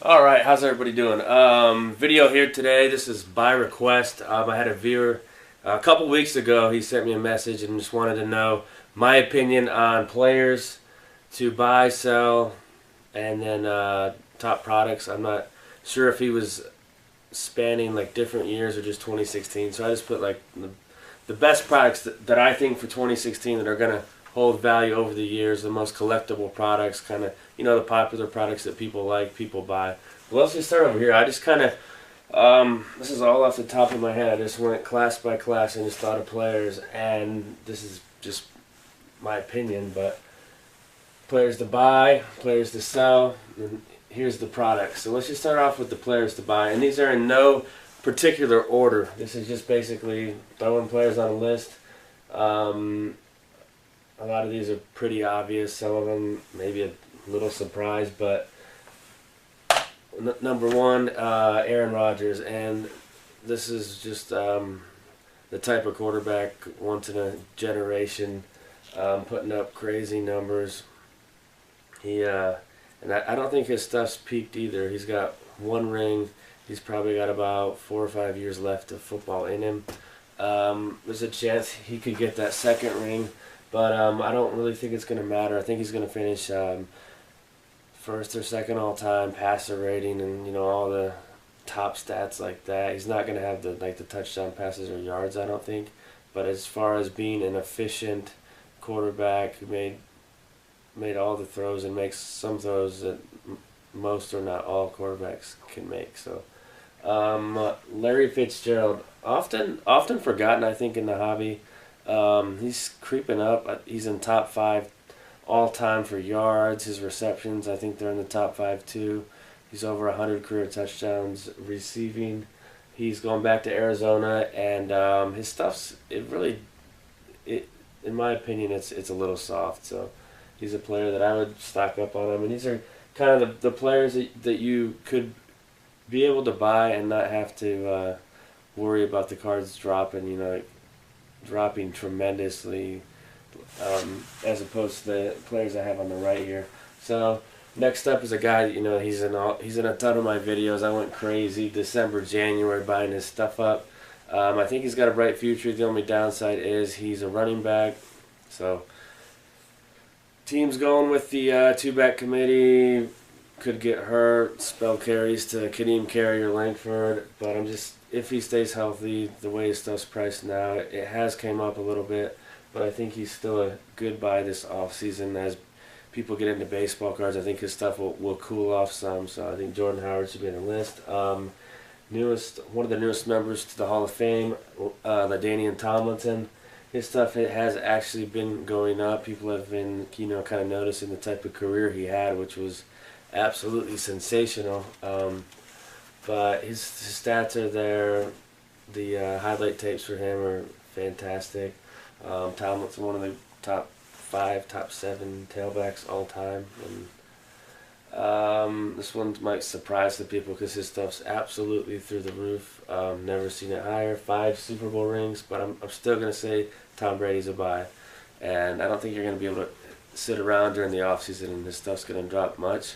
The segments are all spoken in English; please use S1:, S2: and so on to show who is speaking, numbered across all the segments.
S1: All right, how's everybody doing? Video here today. This is by request. I had a viewer a couple weeks ago. He sent me a message and just wanted to know my opinion on players to buy, sell, and then top products. I'm not sure if he was spanning like different years or just 2016. So I just put like the best products that I think for 2016 that are gonna hold value over the years, the most collectible products, kind of the popular products that people like, people buy. Well, let's just start over here. I just kind of this is all off the top of my head. I just went class by class and just thought of players, and this is just my opinion, but players to buy, players to sell, and here's the products. So let's just start off with the players to buy, and these are in no particular order. This is just basically throwing players on a list. A lot of these are pretty obvious. Some of them maybe a little surprise, but number one, Aaron Rodgers, and this is just the type of quarterback once in a generation, putting up crazy numbers. And I don't think his stuff's peaked either. He's got one ring. He's probably got about 4 or 5 years left of football in him. There's a chance he could get that second ring, but I don't really think it's going to matter. I think he's going to finish first or second all time passer rating, and all the top stats like that. He's not going to have the touchdown passes or yards, I don't think. But as far as being an efficient quarterback who made all the throws and makes some throws that most or not all quarterbacks can make. So Larry Fitzgerald, often forgotten, I think, in the hobby. He's creeping up. He's in top 5 all time for yards. His receptions, I think they're in the top 5 too. He's over 100 career touchdowns receiving. He's going back to Arizona, and his stuff's in my opinion, it's a little soft. So he's a player that I would stock up on him, and these are kind of the players that you could be able to buy and not have to worry about the cards dropping tremendously, as opposed to the players I have on the right here. So next up is a guy that, he's in a ton of my videos. I went crazy December, January buying his stuff up. I think he's got a bright future. The only downside is he's a running back. So teams going with the two-back committee could get hurt. Spell carries to Kadeem Carey or Langford. But if he stays healthy, the way his stuff's priced now, it has came up a little bit. But I think he's still a good buy this offseason. As people get into baseball cards, I think his stuff will cool off some. So I think Jordan Howard should be on the list. One of the newest members to the Hall of Fame, LaDainian Tomlinson. His stuff, it has actually been going up. People have been, kind of noticing the type of career he had, which was absolutely sensational. But his stats are there. The highlight tapes for him are fantastic. Tomlinson, one of the top 5, top 7 tailbacks all time. And this one might surprise the people because his stuff's absolutely through the roof. Never seen it higher. 5 Super Bowl rings, but I'm still going to say Tom Brady's a buy. And I don't think you're going to be able to sit around during the offseason and this stuff's going to drop much.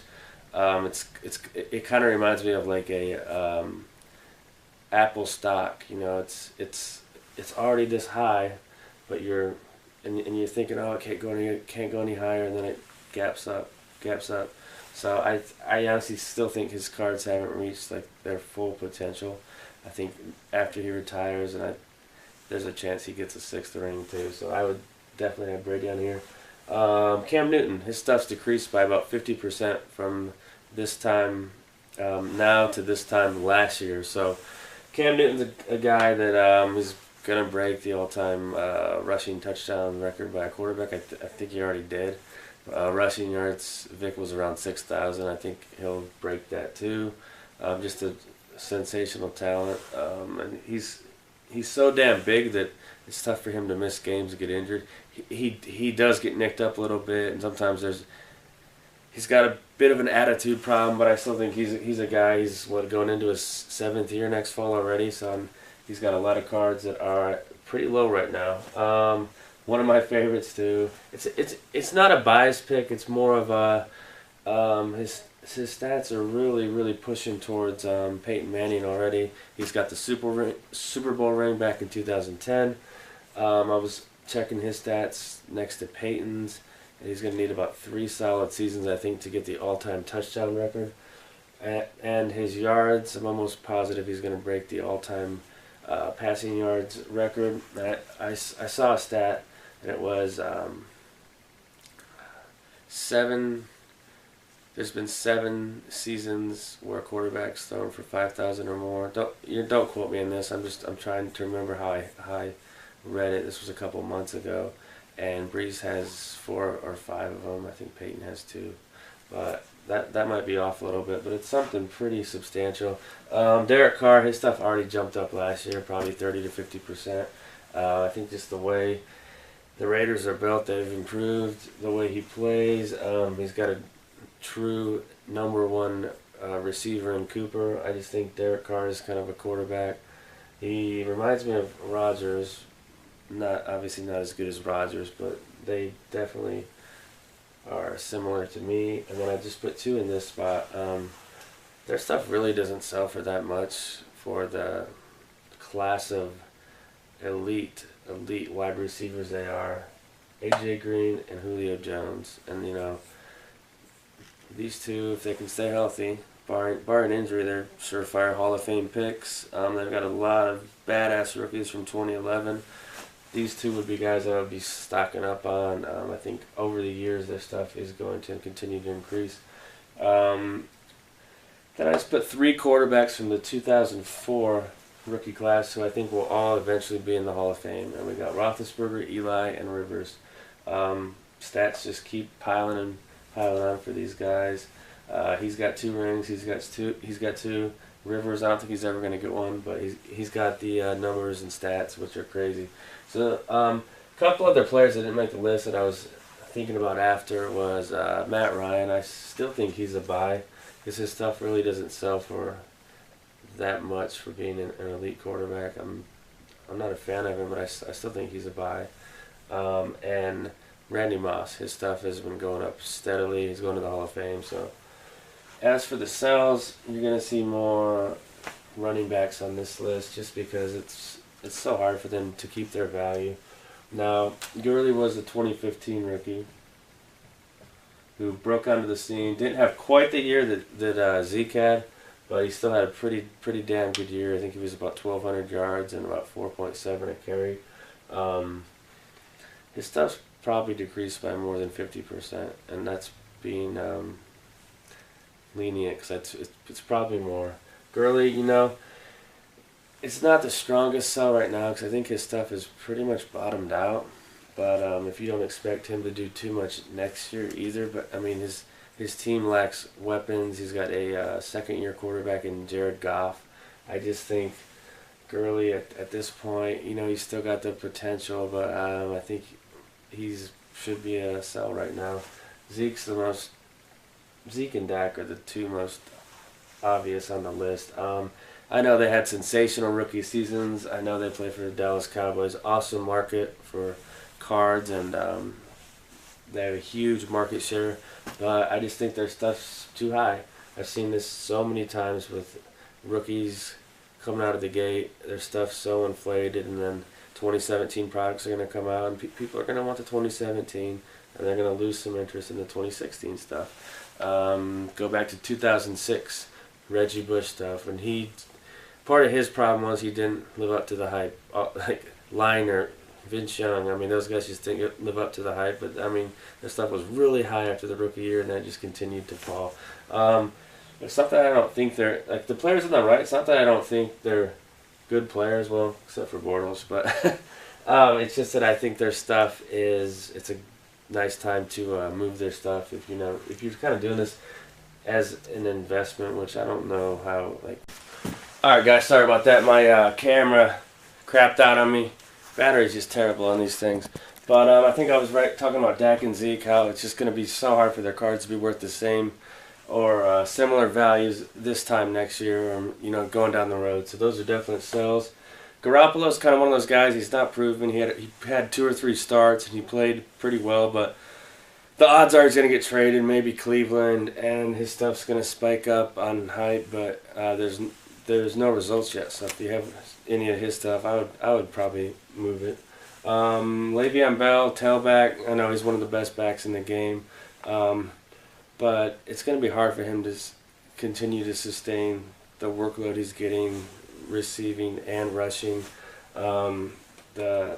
S1: It kind of reminds me of like a Apple stock. It's already this high, but you're thinking, oh, it can't go any higher, and then it gaps up. So I honestly still think his cards haven't reached like their full potential. I think after he retires, there's a chance he gets a 6th ring too. So I would definitely have Brady on here. Cam Newton, his stuff's decreased by about 50% from this time now to this time last year. So Cam Newton's a guy that is going to break the all-time rushing touchdown record by a quarterback. I think he already did. Rushing yards, Vic was around 6,000. I think he'll break that too. Just a sensational talent. And he's so damn big that it's tough for him to miss games and get injured. He does get nicked up a little bit, and sometimes he's got a bit of an attitude problem, but I still think he's a guy. He's going into his 7th year next fall already, so he's got a lot of cards that are pretty low right now. One of my favorites too. It's not a bias pick. It's more of a his stats are really, really pushing towards Peyton Manning already. He's got the Super Bowl ring back in 2010. I was checking his stats next to Peyton's, and he's going to need about 3 solid seasons, I think, to get the all-time touchdown record. And his yards, I'm almost positive he's going to break the all-time passing yards record. I saw a stat, and it was 7. There's been 7 seasons where a quarterback's thrown for 5,000 or more. Don't quote me on this. I'm trying to remember how I read it. This was a couple months ago, and Brees has 4 or 5 of them. I think Peyton has 2, but that might be off a little bit. But it's something pretty substantial. Derek Carr, his stuff already jumped up last year, probably 30 to 50%. I think just the way the Raiders are built, they've improved the way he plays. He's got a true number 1 receiver in Cooper. I just think Derek Carr is kind of a quarterback. He reminds me of Rodgers. Obviously not as good as Rodgers, but they definitely are similar to me. And then I just put 2 in this spot. Their stuff really doesn't sell for that much for the class of elite wide receivers they are. AJ Green and Julio Jones. And these 2, if they can stay healthy, barring injury, they're surefire Hall of Fame picks. They've got a lot of badass rookies from 2011. These 2 would be guys that I would be stocking up on. I think over the years their stuff is going to continue to increase. Then I just put 3 quarterbacks from the 2004 rookie class who I think will all eventually be in the Hall of Fame. And we got Roethlisberger, Eli, and Rivers. Stats just keep piling on for these guys. He's got 2 rings. He's got 2. Rivers, I don't think he's ever going to get one, but he's got the numbers and stats, which are crazy. So a couple other players that didn't make the list that I was thinking about after was Matt Ryan. I still think he's a buy because his stuff really doesn't sell for that much for being an elite quarterback. I'm not a fan of him, but I still think he's a buy. And Randy Moss, his stuff has been going up steadily. He's going to the Hall of Fame. So as for the sells, you're going to see more running backs on this list just because it's so hard for them to keep their value. Now, Gurley was a 2015 rookie who broke onto the scene. Didn't have quite the year that Zeke had, but he still had a pretty damn good year. I think he was about 1,200 yards and about 4.7 a carry. His stuff's probably decreased by more than 50%, and that's being lenient because it's probably more. Gurley, it's not the strongest sell right now because I think his stuff is pretty much bottomed out. But if you don't expect him to do too much next year either, but I mean his team lacks weapons. He's got a second-year quarterback in Jared Goff. I just think Gurley at this point, he's still got the potential, but I think should be a sell right now. Zeke and Dak are the 2 most obvious on the list. I know they had sensational rookie seasons. I know they play for the Dallas Cowboys. Awesome market for cards, and they have a huge market share. But I just think their stuff's too high. I've seen this so many times with rookies coming out of the gate. Their stuff's so inflated, and then 2017 products are going to come out, and people are going to want the 2017, and they're going to lose some interest in the 2016 stuff. Go back to 2006, Reggie Bush stuff, and part of his problem was he didn't live up to the hype. Like Liner, Vince Young, I mean, those guys just didn't live up to the hype, but I mean, their stuff was really high after the rookie year, and that just continued to fall. It's not that I don't think they're, like, the players on the right, it's not that I don't think they're good players, well, except for Bortles, but it's just that I think their stuff it's a nice time to move their stuff if you're kind of doing this as an investment, which I don't know how, like. Alright guys, sorry about that, my camera crapped out on me. Battery's just terrible on these things. But I think I was right talking about Dak and Zeke, how it's just going to be so hard for their cards to be worth the same or similar values this time next year, or going down the road. So those are definite sells. Garoppolo's kind of one of those guys. He's not proven. He had 2 or 3 starts and he played pretty well, but the odds are he's going to get traded, maybe Cleveland, and his stuff's going to spike up on hype, but there's no results yet. So if you have any of his stuff, I would probably move it. Le'Veon Bell, tailback. I know he's one of the best backs in the game, but it's going to be hard for him to continue to sustain the workload he's getting, receiving and rushing. There's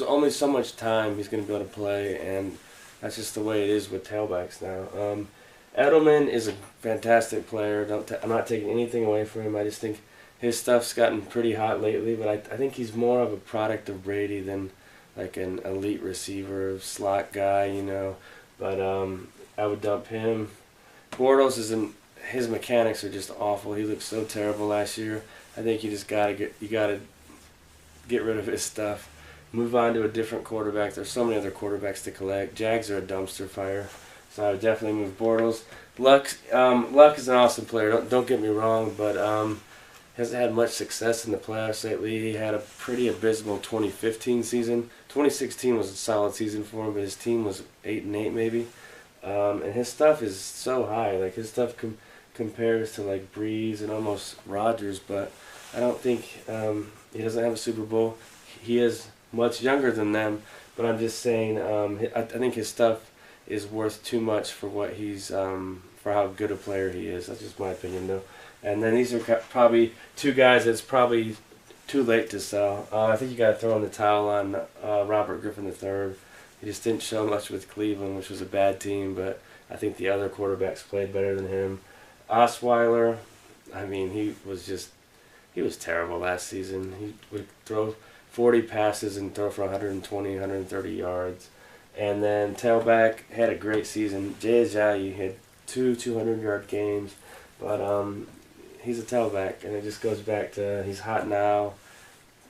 S1: only so much time he's going to be able to play, and that's just the way it is with tailbacks now. Edelman is a fantastic player. I'm not taking anything away from him. I just think his stuff's gotten pretty hot lately, but I think he's more of a product of Brady than like an elite receiver, slot guy, you know. But I would dump him. Bortles his mechanics are just awful. He looked so terrible last year. I think you just gotta get rid of his stuff. Move on to a different quarterback. There's so many other quarterbacks to collect. Jags are a dumpster fire, so I would definitely move Bortles. Luck is an awesome player. Don't get me wrong, but hasn't had much success in the playoffs lately. He had a pretty abysmal 2015 season. 2016 was a solid season for him, but his team was 8-8 maybe. And his stuff is so high. Like his stuff compares to like Breeze and almost Rodgers, but I don't think he doesn't have a Super Bowl. He is much younger than them, but I'm just saying I think his stuff is worth too much for what he's for how good a player he is. That's just my opinion, though. And then these are probably two guys that's probably too late to sell. I think you got to throw in the towel on Robert Griffin III. He just didn't show much with Cleveland, which was a bad team, but I think the other quarterbacks played better than him. Osweiler, I mean, he was terrible last season. He would throw 40 passes and throw for 120, 130 yards. And then tailback had a great season. Jay Ajayi had 200-yard games, but he's a tailback, and it just goes back to he's hot now.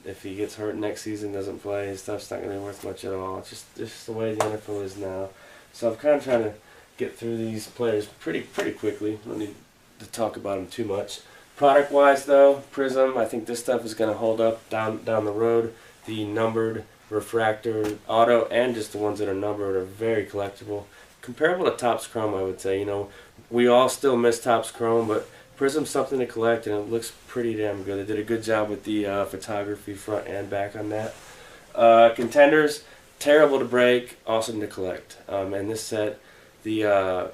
S1: If he gets hurt next season, doesn't play, his stuff's not going to be worth much at all. It's just the way the NFL is now. So I'm kind of trying to get through these players pretty quickly. Don't need to talk about them too much. Product-wise, though, Prism, I think this stuff is going to hold up down the road. The numbered, refractor, auto, and just the ones that are numbered are very collectible. Comparable to Topps Chrome, I would say. You know, we all still miss Topps Chrome, but Prism's something to collect, and it looks pretty damn good. They did a good job with the photography front and back on that. Contenders, terrible to break, awesome to collect. And this set, the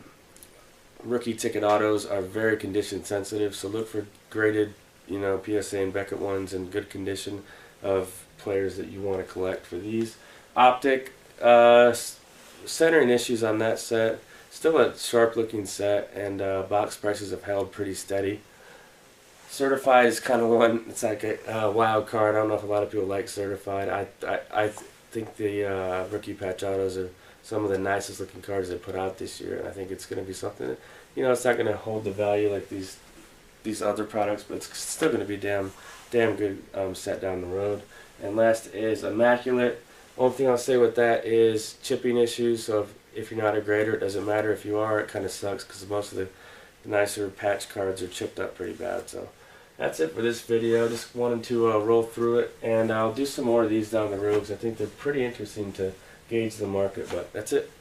S1: rookie ticket autos are very condition sensitive, so look for graded, you know, PSA and Beckett ones in good condition of players that you want to collect for these. Optic, centering issues on that set. Still a sharp looking set, and box prices have held pretty steady. Certified is kind of one, it's like a wild card. I don't know if a lot of people like Certified. I think the rookie patch autos are some of the nicest looking cards they put out this year, and I think it's going to be something that, you know, it's not going to hold the value like these other products, but it's still going to be damn good set down the road. And last is Immaculate. Only thing I'll say with that is chipping issues. So if you're not a grader, it doesn't matter. If you are, it kind of sucks because most of the nicer patch cards are chipped up pretty bad. So that's it for this video. Just wanted to roll through it, and I'll do some more of these down the road because I think they're pretty interesting to gauge the market. But that's it.